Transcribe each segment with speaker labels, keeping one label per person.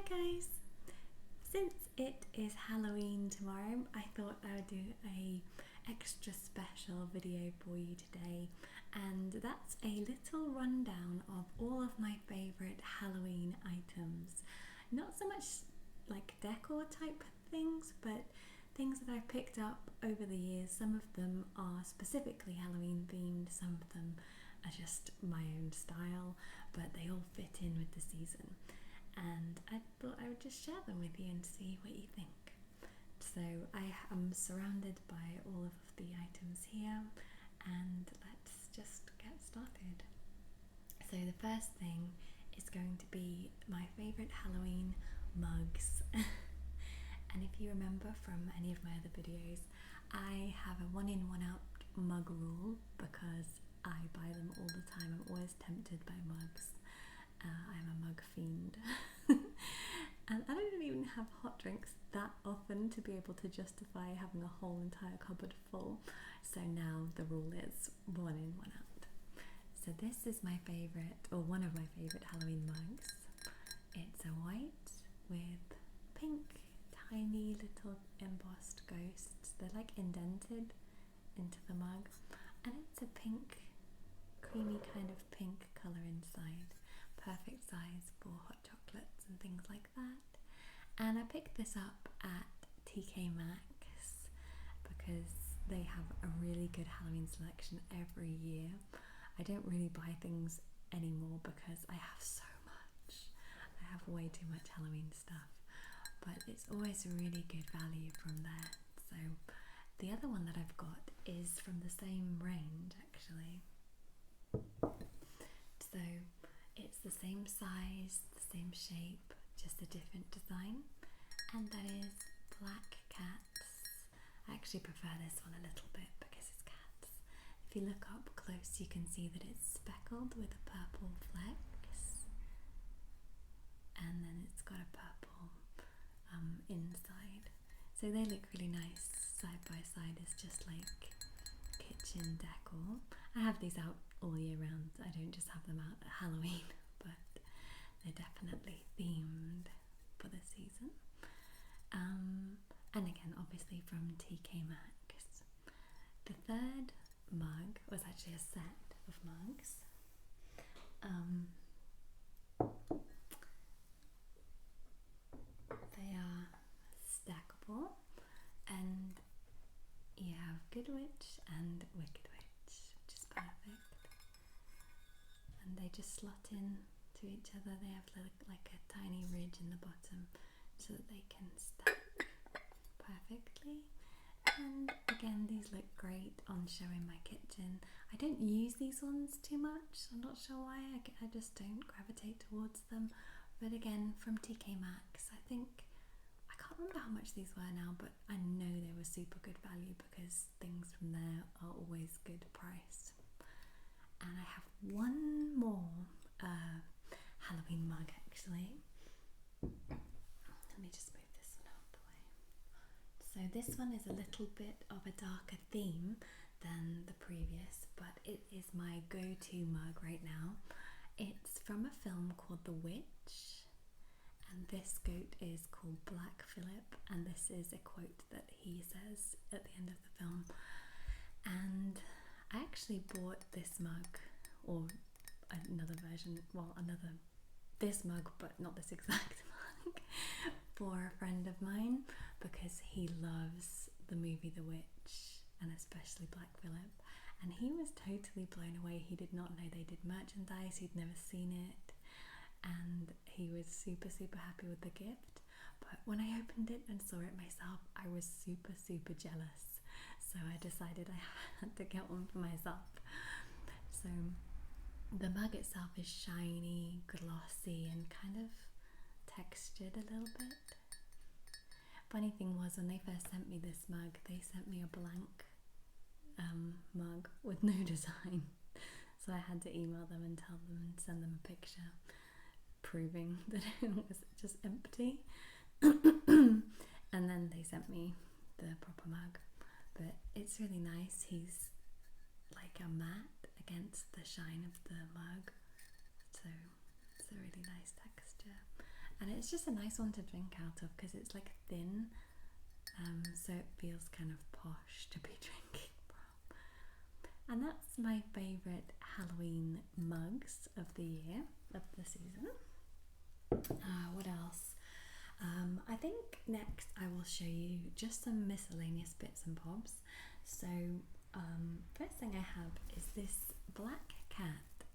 Speaker 1: guys! Since it is Halloween tomorrow, I thought I would do a extra special video for you today, and that's a little rundown of all of my favourite Halloween items. Not so much like decor type things, but things that I've picked up over the years. Some of them are specifically Halloween themed, some of them are just my own style, but they all fit in with the season. And I thought I would just share them with you and see what you think. So I am surrounded by all of the items here, and let's just get started. So the first thing is going to be my favourite Halloween mugs. And if you remember from any of my other videos, I have a one in, one out mug rule because I buy them all the time. I'm always tempted by mugs. I'm a mug fiend. And I don't even have hot drinks that often to be able to justify having a whole entire cupboard full. So now the rule is one in, one out. So this is my favourite, or one of my favourite Halloween mugs. It's a white with pink, tiny little embossed ghosts. They're like indented into the mug. And it's a pink, creamy kind of pink colour inside. Perfect size for hot chocolates and things like that. And I picked this up at TK Maxx because they have a really good Halloween selection every year. I don't really buy things anymore because I have so much. I have way too much Halloween stuff, but it's always a really good value from there. So the other one that I've got is from the same range actually. So it's the same size, the same shape, just a different design, and that is black cats. I actually prefer this one a little bit because it's cats. If you look up close, you can see that it's speckled with purple flecks, and then it's got a purple inside. So they look really nice side by side. It's just like kitchen decor. I have these out all year round. I don't just have them out at Halloween, but they're definitely themed for the season. And again, obviously from TK Maxx. The third mug was actually a set of mugs. They are stackable, and you have Good Witch and Wicked Witch, which is perfect. And they just slot in to each other. They have like a tiny ridge in the bottom so that they can stack perfectly. And again, these look great on show in my kitchen. I don't use these ones too much. I'm not sure why. I just don't gravitate towards them. But again, from TK Maxx, I think, I can't remember how much these were now, but I know they were super good value because things from there are always good price. And I have one more Halloween mug actually. Let me just move this one out of the way. So this one is a little bit of a darker theme than the previous, but it is my go-to mug right now. It's from a film called The Witch, and this goat is called Black Phillip, and this is a quote that he says at the end of the film. And I actually bought this mug, or another version, this mug, but not this exact mug, for a friend of mine because he loves the movie The Witch, and especially Black Phillip. And he was totally blown away. He did not know they did merchandise, he'd never seen it, and he was super happy with the gift. But when I opened it and saw it myself, I was super jealous. So I decided I had to get one for myself. So the mug itself is shiny, glossy, and kind of textured a little bit. Funny thing was, when they first sent me this mug, they sent me a blank mug with no design. So I had to email them and tell them and send them a picture proving that it was just empty. And then they sent me the proper mug. But it's really nice. He's like a matte against the shine of the mug, so it's a really nice texture. and it's just a nice one to drink out of because it's like thin, so it feels kind of posh to be drinking from. And that's my favourite Halloween mugs of the year, of the season. What else? I think next I will show you just some miscellaneous bits and bobs. So first thing I have is this Black Cat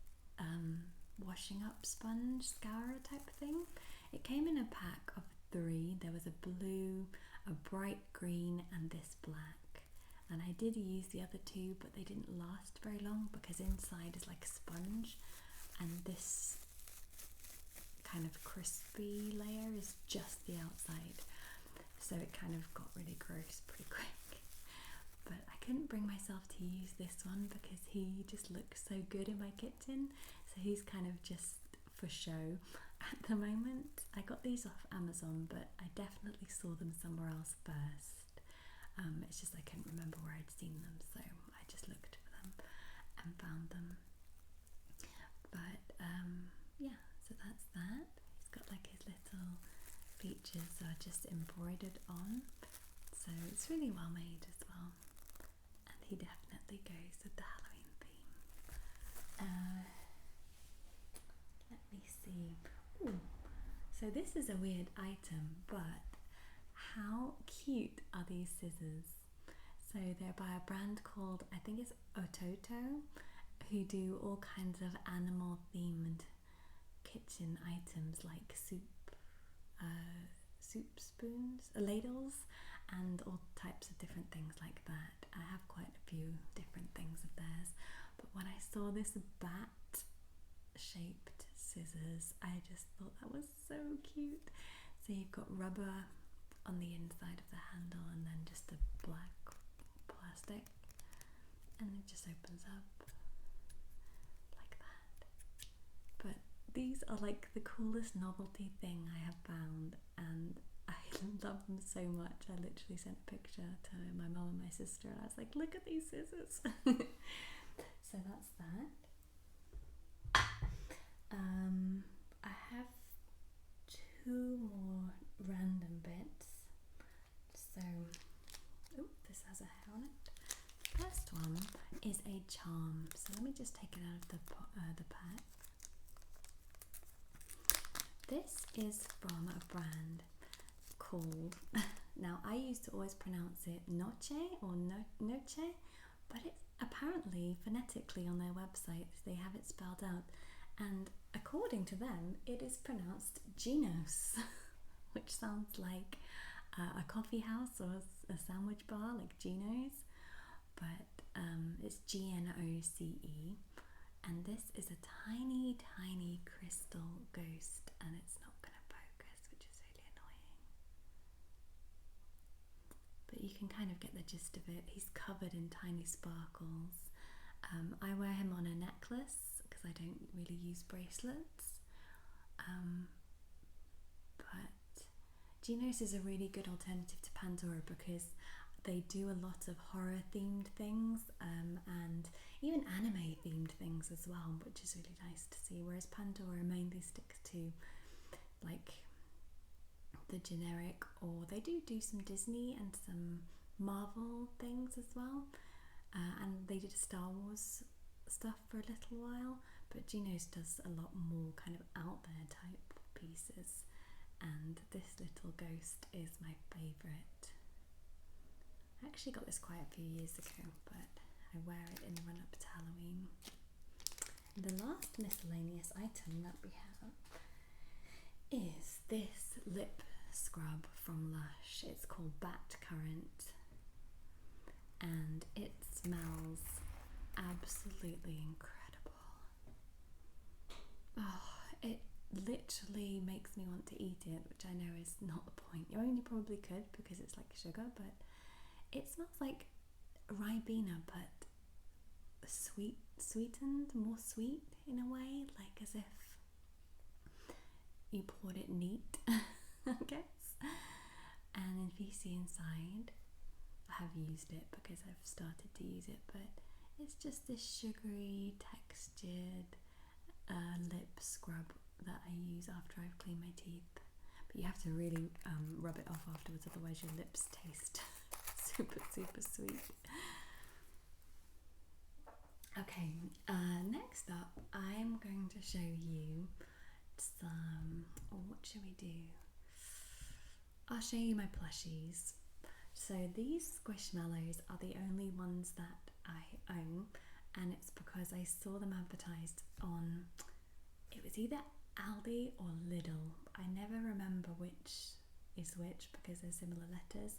Speaker 1: washing up sponge scourer type thing. It came in a pack of 3. There was a blue, a bright green, and this black. And I did use the other 2, but they didn't last very long because inside is like a sponge, and this kind of crispy layer is just the outside, so it kind of got really gross pretty quick. But I couldn't bring myself to use this one because he just looks so good in my kitchen, so he's kind of just for show at the moment. I got these off Amazon, but I definitely saw them somewhere else first. It's just I couldn't remember where I'd seen them, so I just looked for them and found them. But yeah, so that's that. He's got like his little features are just embroidered on, so it's really well made as well, and he definitely goes with the Halloween theme. Let me see. Ooh, so this is a weird item, but how cute are these scissors? So they're by a brand called, I think it's Ototo, who do all kinds of animal themed kitchen items like soup spoons, ladles, and all types of different things like that. I have quite a few different things of theirs, but when I saw this bat shaped scissors, I just thought that was so cute. So you've got rubber on the inside of the handle and then just a black plastic, and it just opens up like that. But these are like the coolest novelty thing I have found, and I love them so much. I literally sent a picture to my mum and my sister, and I was like, look at these scissors. So that's that. I have 2 more random bits. So, oh, this has a hair on it. First one is a charm. So let me just take it out of the pack. This is from a brand called, now I used to always pronounce it Noche or Noche, but it's apparently phonetically on their website they have it spelled out, and according to them it is pronounced Genos, which sounds like a coffee house or a sandwich bar like Geno's, but it's Gnoce, and this is a tiny crystal ghost, and it's not going to focus, which is really annoying, but you can kind of get the gist of it. He's covered in tiny sparkles. I wear him on a necklace because I don't really use bracelets, but Geno's is a really good alternative to Pandora because they do a lot of horror themed things, and even anime themed things as well, which is really nice to see, whereas Pandora mainly sticks to like the generic, or they do some Disney and some Marvel things as well, and they did Star Wars stuff for a little while, but Geno's does a lot more kind of out there type pieces, and this little ghost is my favourite. I actually got this quite a few years ago, but I wear it in the run up to Halloween. And the last miscellaneous item that we have is this lip scrub from Lush. It's called Bat Currant, and it smells absolutely incredible. Oh, it literally makes me want to eat it, which I know is not the point. You only probably could because it's like sugar, but it smells like Ribena, but sweetened, more sweet in a way, like as if you poured it neat, I guess. And if you see inside, I have used it because I've started to use it, but it's just this sugary textured lip scrub that I use after I've cleaned my teeth, but you have to really rub it off afterwards, otherwise your lips taste super sweet. Okay, next up I'm going to show you some, or what shall we do? I'll show you my plushies. So these Squishmallows are the only ones that I own, and it's because I saw them advertised on, it was either Aldi or Lidl. I never remember which is which because they're similar letters,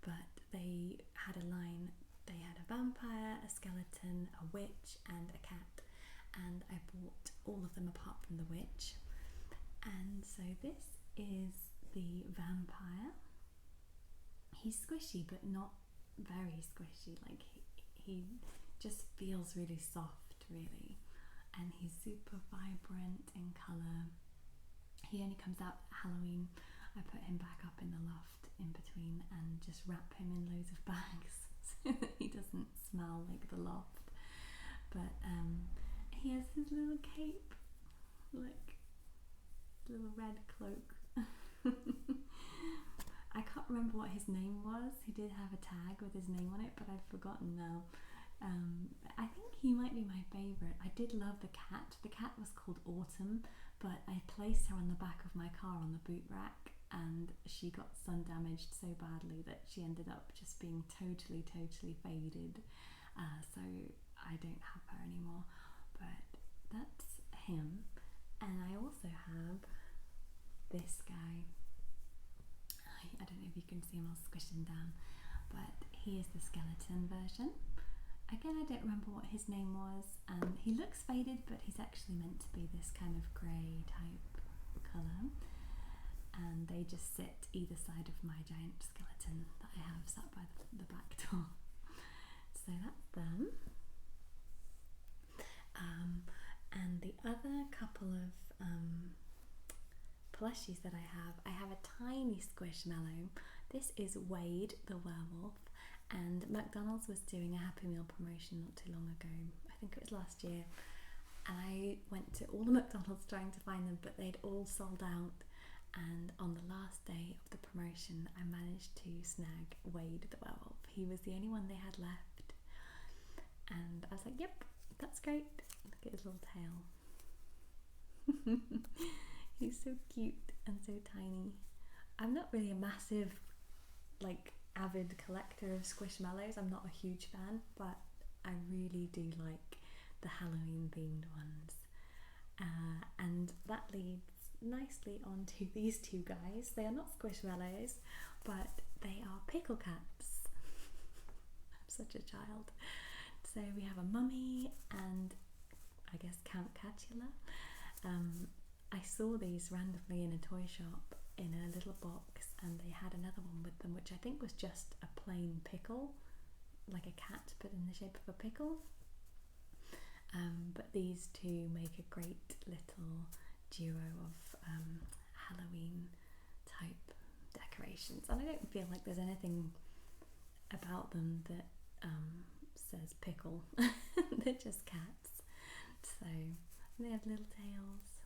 Speaker 1: but they had a line. They had a vampire, a skeleton, a witch and a cat, and I bought all of them apart from the witch. And so this is the vampire. He's squishy but not very squishy, like he just feels really soft really, and he's super vibrant in colour. He only comes out at Halloween. I put him back up in the loft in between and just wrap him in loads of bags so that he doesn't smell like the loft. But he has his little cape, like little red cloak. I can't remember what his name was. He did have a tag with his name on it, but I've forgotten now. I think he might be my favourite. I did love the cat. The cat was called Autumn, but I placed her on the back of my car on the boot rack, and she got sun damaged so badly that she ended up just being totally faded. So I don't have her anymore. But that's him. And I also have this guy. I don't know if you can see him, I'll squish him down, but he is the skeleton version. Again, I don't remember what his name was. He looks faded, but he's actually meant to be this kind of grey type colour, and they just sit either side of my giant skeleton that I have sat by the back door. So that's them. And the other couple of plushies that I have a tiny Squishmallow. This is Wade the werewolf, and McDonald's was doing a Happy Meal promotion not too long ago. I think it was last year, and I went to all the McDonald's trying to find them, but they'd all sold out. And on the last day of the promotion, I managed to snag Wade the werewolf. He was the only one they had left, and I was like, yep, that's great. Look at his little tail. He's so cute and so tiny. I'm not really a massive, like, avid collector of Squishmallows. I'm not a huge fan, but I really do like the Halloween themed ones. And that leads nicely onto these two guys. They are not Squishmallows, but they are pickle cats. I'm such a child. So we have a mummy and I guess Count Catula. I saw these randomly in a toy shop in a little box, and they had another one with them, which I think was just a plain pickle, like a cat but in the shape of a pickle. But these two make a great little duo of Halloween type decorations, and I don't feel like there's anything about them that says pickle. They're just cats. So they have little tails.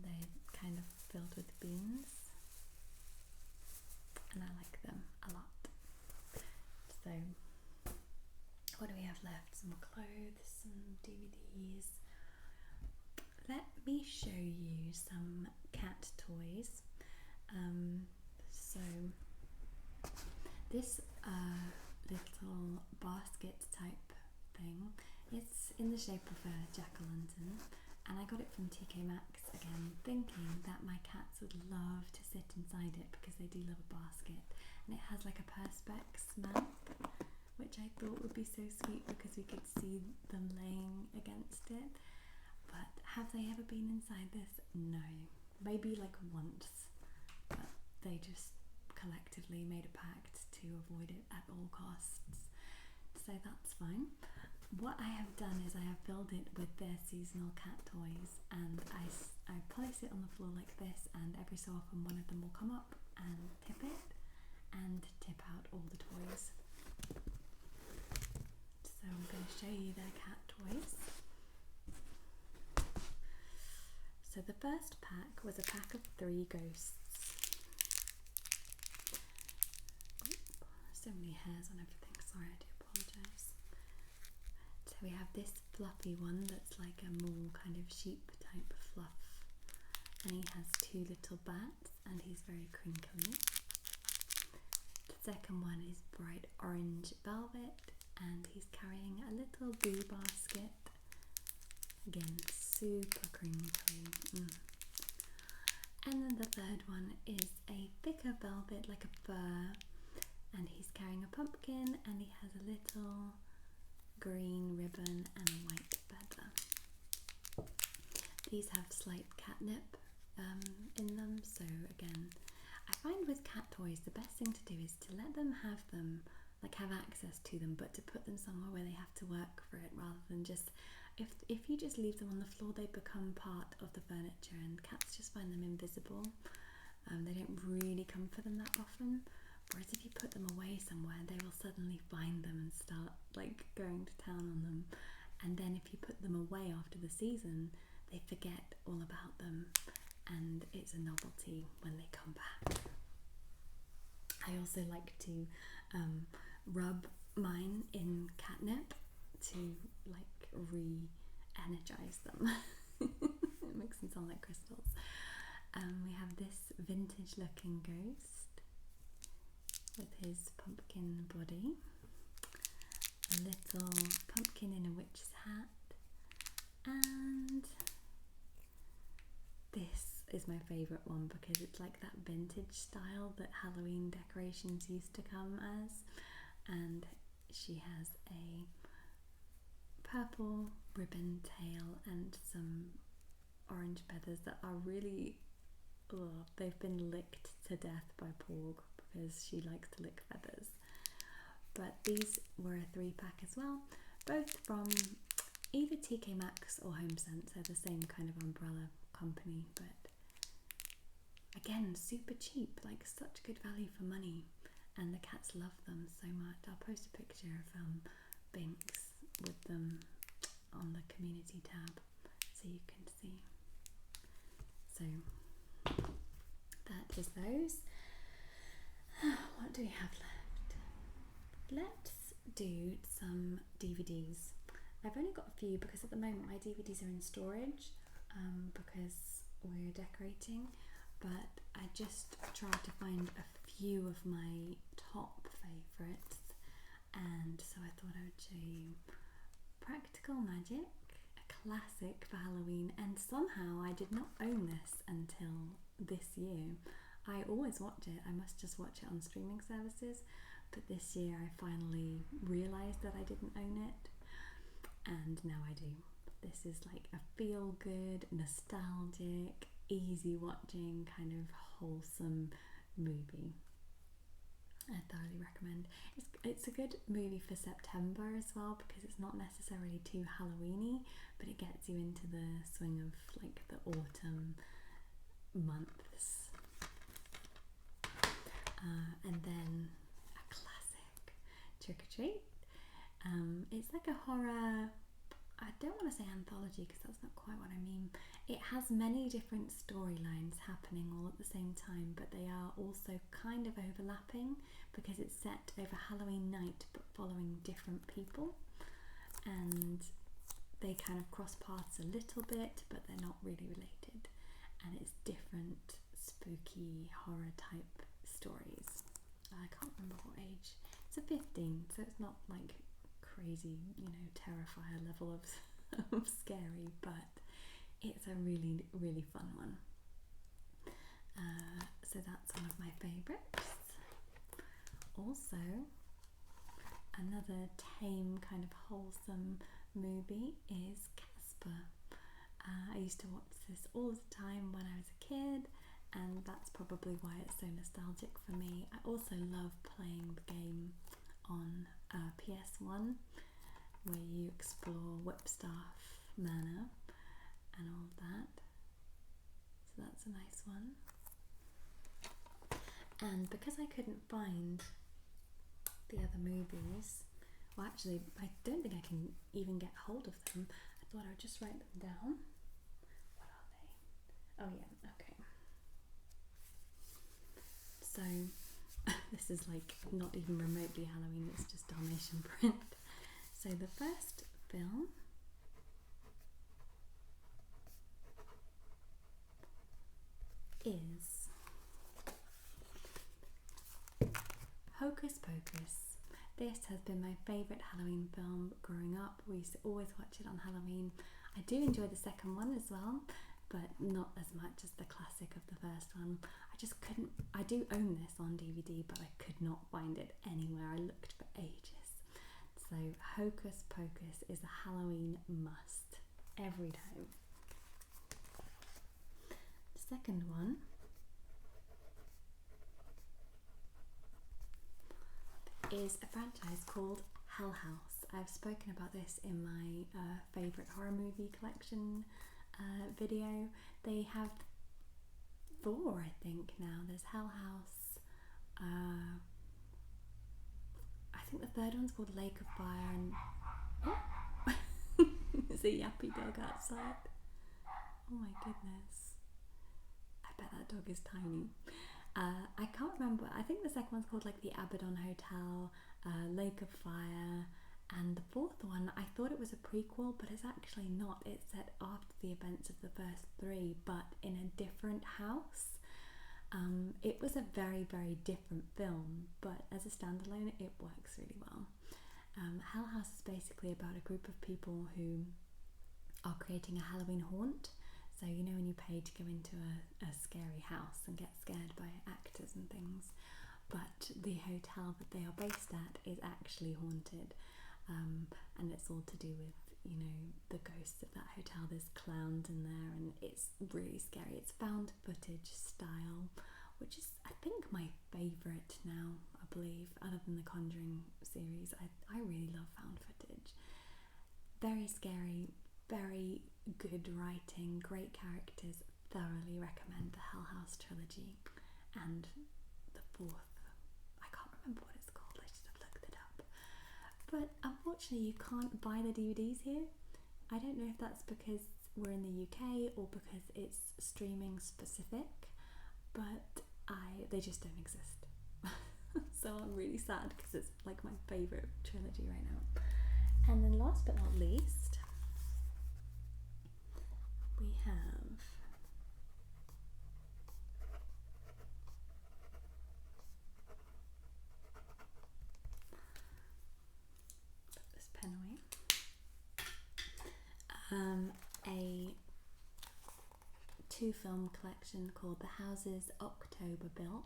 Speaker 1: They're kind of filled with beans, and I like them a lot. So what do we have left? Some more clothes, some DVDs. Let me show you some cat toys. So this little basket type thing, it's in the shape of a jack-o'-lantern, and I got it from TK Maxx again, thinking that my cats would love to sit inside it because they do love a basket, and it has like a perspex map, which I thought would be so sweet because we could see them laying against it. But have they ever been inside this? No. Maybe like once, but they just collectively made a pact to avoid it at all costs, so that's fine. What I have done is I have filled it with their seasonal cat toys, and I place it on the floor like this, and every so often one of them will come up and tip it and tip out all the toys. So I'm going to show you their cat toys. So So the first pack was a pack of 3 ghosts. So many hairs on everything, sorry, I do apologise. So we have this fluffy one that's like a more kind of sheep type fluff, and he has 2 little bats and he's very crinkly. The second one is bright orange velvet and he's carrying a little bee basket, again super crinkly. And then the third one is a thicker velvet, like a fur, and he's carrying a pumpkin and he has a little green ribbon and a white feather. These have slight catnip in them, so again, I find with cat toys the best thing to do is to let them have them, like have access to them, but to put them somewhere where they have to work for it, rather than just, if you just leave them on the floor, they become part of the furniture and cats just find them invisible. They don't really come for them that often. Whereas if you put them away somewhere, they will suddenly find them and start like going to town on them. And then if you put them away after the season, they forget all about them and it's a novelty when they come back. I also like to rub mine in catnip to like re-energize them. It makes them sound like crystals. We have this vintage looking ghost with his pumpkin body, a little pumpkin in a witch's hat, and this is my favourite one because it's like that vintage style that Halloween decorations used to come as, and she has a purple ribbon tail and some orange feathers that are really, they've been licked to death by Porg because she likes to lick feathers. But these were a 3-pack as well, both from either TK Maxx or HomeSense, they're the same kind of umbrella company, but again, super cheap, like such good value for money, and the cats love them so much. I'll post a picture of Binks with them on the community tab so you can see. So that is those. What do we have left? Let's do some DVDs. I've only got a few because at the moment my DVDs are in storage because we're decorating, but I just tried to find a few of my top favourites, and so I thought I would show you Practical Magic, a classic for Halloween, and somehow I did not own this until this year. I always watch it, I must just watch it on streaming services, but this year I finally realised that I didn't own it, and now I do. This is like a feel-good, nostalgic, easy watching, kind of wholesome movie. I thoroughly recommend. It's a good movie for September as well because it's not necessarily too Halloweeny, but it gets you into the swing of like the autumn months. And then a classic, Trick or Treat. It's like a horror, I don't want to say anthology because that's not quite what I mean. It has many different storylines happening all at the same time, but they are also kind of overlapping because it's set over Halloween night but following different people, and they kind of cross paths a little bit but they're not really related, and it's different spooky horror type stories. I can't remember what age. It's a 15, so it's not like crazy, terrifier level of scary, but it's a really, really fun one. So that's one of my favourites. Also, another tame kind of wholesome movie is Casper. I used to watch this all the time when I was a kid, and that's probably why it's so nostalgic for me. I also love playing the game on PS1 where you explore Whipstaff Manor and all of that, so that's a nice one. And because I couldn't find the other movies, well actually I don't think I can even get hold of them, I thought I would just write them down. What are they? So this is like not even remotely Halloween, it's just Dalmatian print. So the first film is Hocus Pocus. This has been my favourite Halloween film growing up. We used to always watch it on Halloween. I do enjoy the second one as well, but not as much as the classic of the first one. I just couldn't, I do own this on DVD, but I could not find it anywhere. I looked for ages. So Hocus Pocus is a Halloween must every time. The second one is a franchise called Hell House. I've spoken about this in my favourite horror movie collection video. They have 4, I think, now. There's Hell House. I think the third one's called Lake of Fire, and there's a yappy dog outside. Oh my goodness. I bet that dog is tiny. I can't remember. I think the second one's called like the Abaddon Hotel, Lake of Fire, and the fourth one, I thought it was a prequel, but it's actually not. It's set after the events of the first 3, but in a different house. It was a very, very different film, but as a standalone, it works really well. Hell House is basically about a group of people who are creating a Halloween haunt. So you know when you pay to go into a scary house and get scared by actors and things, but the hotel that they are based at is actually haunted, and it's all to do with, you know, the ghosts of that hotel. There's clowns in there and it's really scary. It's found footage style, which is I think my favourite now, I believe, other than the Conjuring series. I really love found footage. Very scary, very good writing, great characters. Thoroughly recommend the Hell House trilogy. And the fourth, I can't remember what it's called, I should have looked it up. But unfortunately you can't buy the DVDs here. I don't know if that's because we're in the UK or because it's streaming specific, but they just don't exist. So I'm really sad because it's like my favourite trilogy right now. And then last but not least, we have put this pen away. A 2-film collection called The Houses October Built.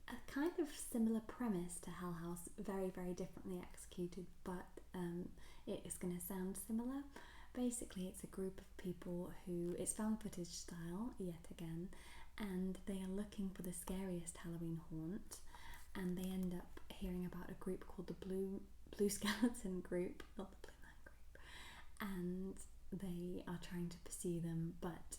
Speaker 1: A kind of similar premise to Hell House, very, very differently executed, but it is going to sound similar. Basically, it's a group of people who, it's found footage style yet again, and they are looking for the scariest Halloween haunt, and they end up hearing about a group called the Blue Skeleton Group, not the Blue Man Group, and they are trying to pursue them, but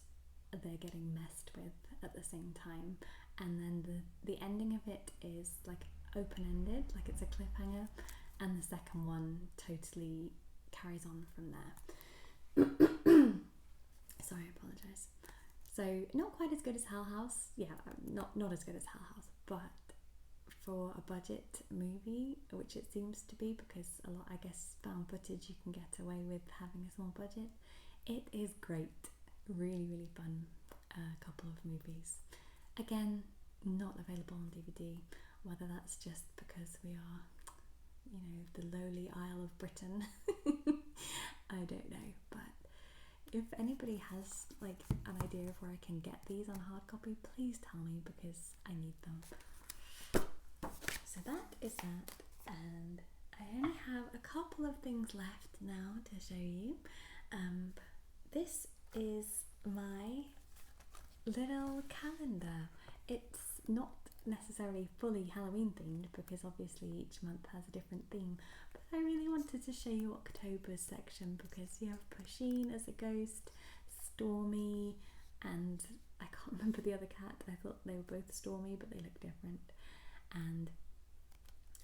Speaker 1: they're getting messed with at the same time. And then the ending of it is like open-ended, like it's a cliffhanger, and the second one totally carries on from there. Sorry, I apologise. So not quite as good as Hell House. Yeah, not as good as Hell House, but for a budget movie, which it seems to be, because a lot, I guess, found footage you can get away with having a small budget. It is great. Really, really fun couple of movies. Again, not available on DVD, whether that's just because we are, you know, the lowly Isle of Britain. I don't know, but if anybody has like an idea of where I can get these on hard copy, please tell me because I need them. So that is that, and I only have a couple of things left now to show you. This is my little calendar. It's not necessarily fully Halloween themed because obviously each month has a different theme, but I really wanted to show you October's section because you have Pusheen as a ghost, Stormy, and I can't remember the other cat. I thought they were both Stormy, but they look different. And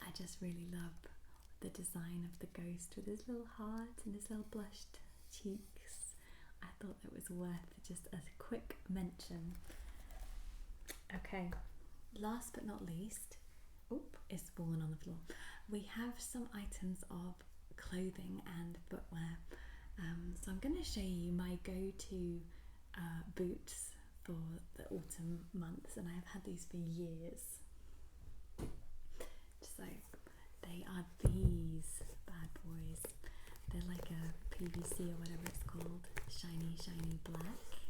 Speaker 1: I just really love the design of the ghost with his little heart and his little blushed cheeks. I thought that was worth just a quick mention. Okay, last but not least, it's fallen on the floor. We have some items of clothing and footwear. So I'm going to show you my go-to boots for the autumn months, and I've had these for years. So they are these bad boys. They're like a PVC or whatever it's called, shiny black,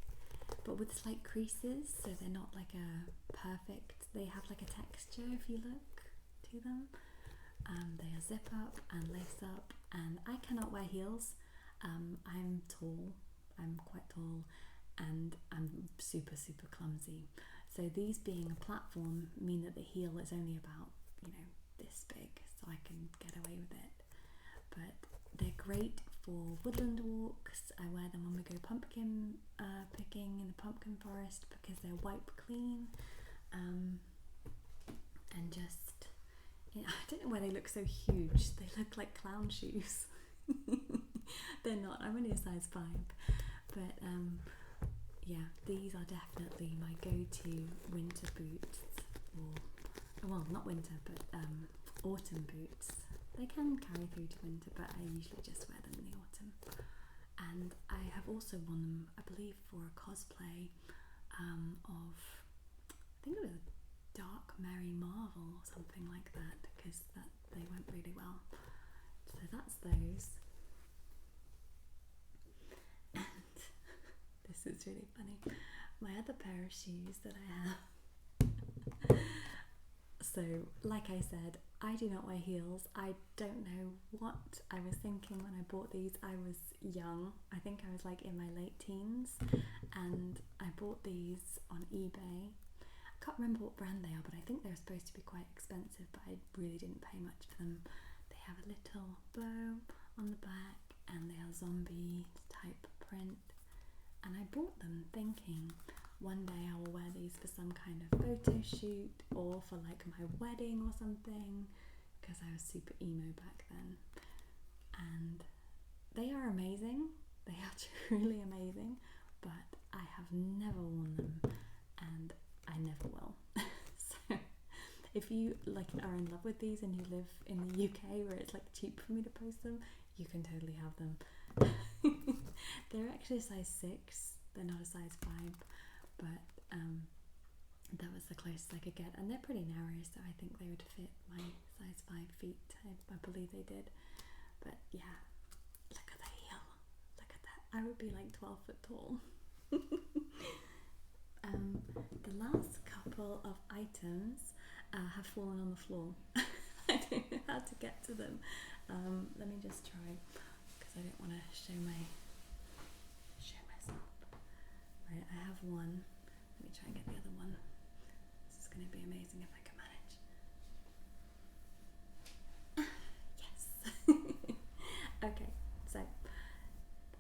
Speaker 1: but with slight creases, so they're not like a perfect, they have like a texture if you look to them. They are zip up and lace up, and I cannot wear heels. I'm tall, I'm quite tall, and I'm super clumsy. So these being a platform mean that the heel is only about, this big, so I can get away with it. But they're great for woodland walks. I wear them when we go pumpkin picking in the pumpkin forest because they're wipe clean, and just, I don't know why they look so huge. They look like clown shoes. They're not. I'm only a size 5, but yeah, these are definitely my go-to winter boots, or well, not winter, but autumn boots. They can carry through to winter, but I usually just wear them in the autumn. And I have also worn them, I believe, for a cosplay of, I think it was a Dark Mary Marvel or something like that, because they went really well. So that's those. And this is really funny. My other pair of shoes that I have. So, like I said, I do not wear heels. I don't know what I was thinking when I bought these. I was young. I think I was like in my late teens, and I bought these on eBay. I can't remember what brand they are, but I think they're supposed to be quite expensive, but I really didn't pay much for them. They have a little bow on the back, and they are zombie type print. And I bought them thinking one day I will wear these for some kind of photo shoot or for like my wedding or something, because I was super emo back then. And they are amazing. They are truly amazing, but I have never worn them, and I never will. So if you are in love with these and you live in the UK where it's like cheap for me to post them, you can totally have them. They're actually a size 6. They're not a size 5, but that was the closest I could get, and they're pretty narrow, so I think they would fit my size 5 feet. I believe they did. But yeah, look at the heel. Look at that. I would be like 12 foot tall. The last couple of items have fallen on the floor. I don't know how to get to them. Let me just try, because I don't want to show myself. Right, I have one. Let me try and get the other one. This is going to be amazing if I can manage. Yes. Okay, so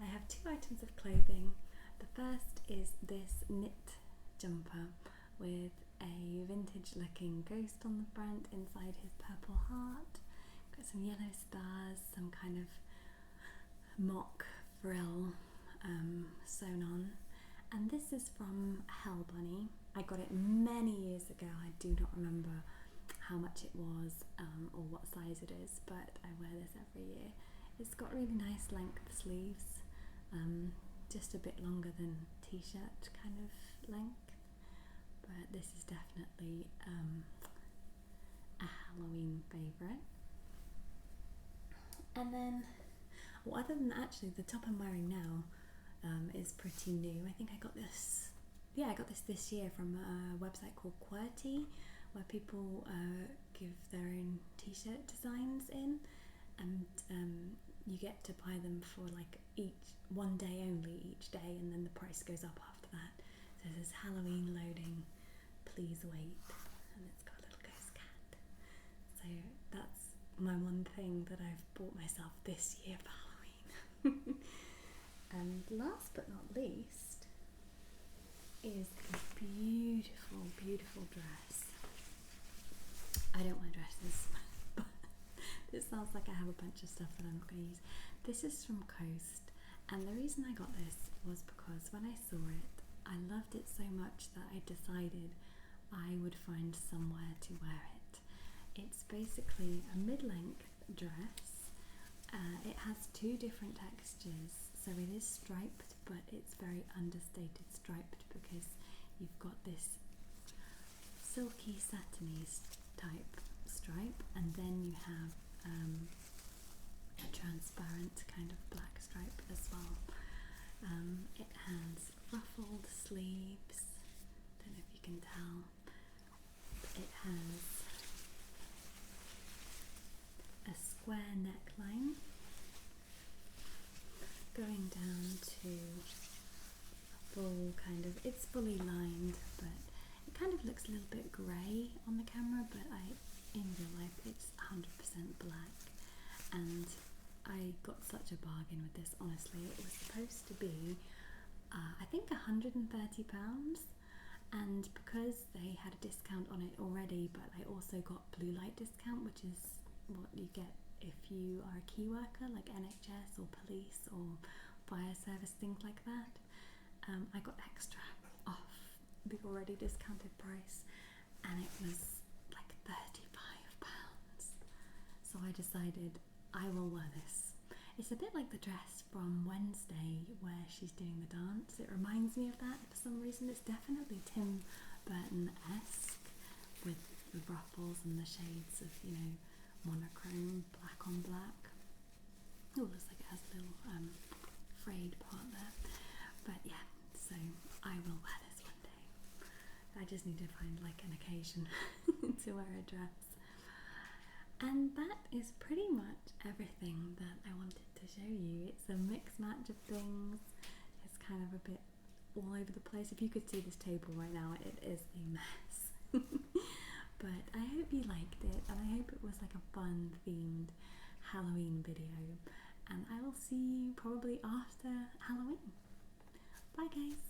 Speaker 1: I have 2 items of clothing. The first is this knit jumper with a vintage looking ghost on the front inside his purple heart. Got some yellow stars, some kind of mock frill sewn on. And this is from Hell Bunny. I got it many years ago. I do not remember how much it was or what size it is, but I wear this every year. It's got really nice length sleeves, just a bit longer than t-shirt kind of length, but this is definitely a Halloween favourite. And then, well, other than actually the top I'm wearing now is pretty new. I think I got this this year from a website called QWERTY, where people give their own t-shirt designs in, and you get to buy them for like one day only each day, and then the price goes up after that. So it says Halloween loading, please wait, and it's got a little ghost cat. So that's my one thing that I've bought myself this year for Halloween. And last but not least is this beautiful dress. I don't wear dresses, but it sounds like I have a bunch of stuff that I'm not going to use. This is from Coast, and the reason I got this was because when I saw it, I loved it so much that I decided I would find somewhere to wear it. It's basically a mid-length dress. It has two different textures, so it is striped, but it's very understated striped because you've got this silky satiny type stripe, and then you have a transparent kind of black stripe as well. It has ruffled sleeves, don't know if you can tell. It has a square neckline going down to a full kind of, it's fully lined, but it kind of looks a little bit grey on the camera, but in real life it's 100% black. And I got such a bargain with this, honestly. It was supposed to be I think £130, and because they had a discount on it already, but I also got blue light discount, which is what you get if you are a key worker like NHS or police or fire service, things like that. I got extra off the already discounted price, and it was like £35. So I decided I will wear this. It's a bit like the dress from Wednesday where she's doing the dance. It reminds me of that for some reason. It's definitely Tim Burton-esque with the ruffles and the shades of, you know, monochrome, black on black. Oh, looks like it has a little frayed part there. But yeah, so I will wear this one day. I just need to find like an occasion to wear a dress. And that is pretty much everything that I wanted to show you. It's a mixed match of things. It's kind of a bit all over the place. If you could see this table right now, it is a mess. But I hope you liked it, and I hope it was like a fun themed Halloween video. And I will see you probably after Halloween. Bye guys!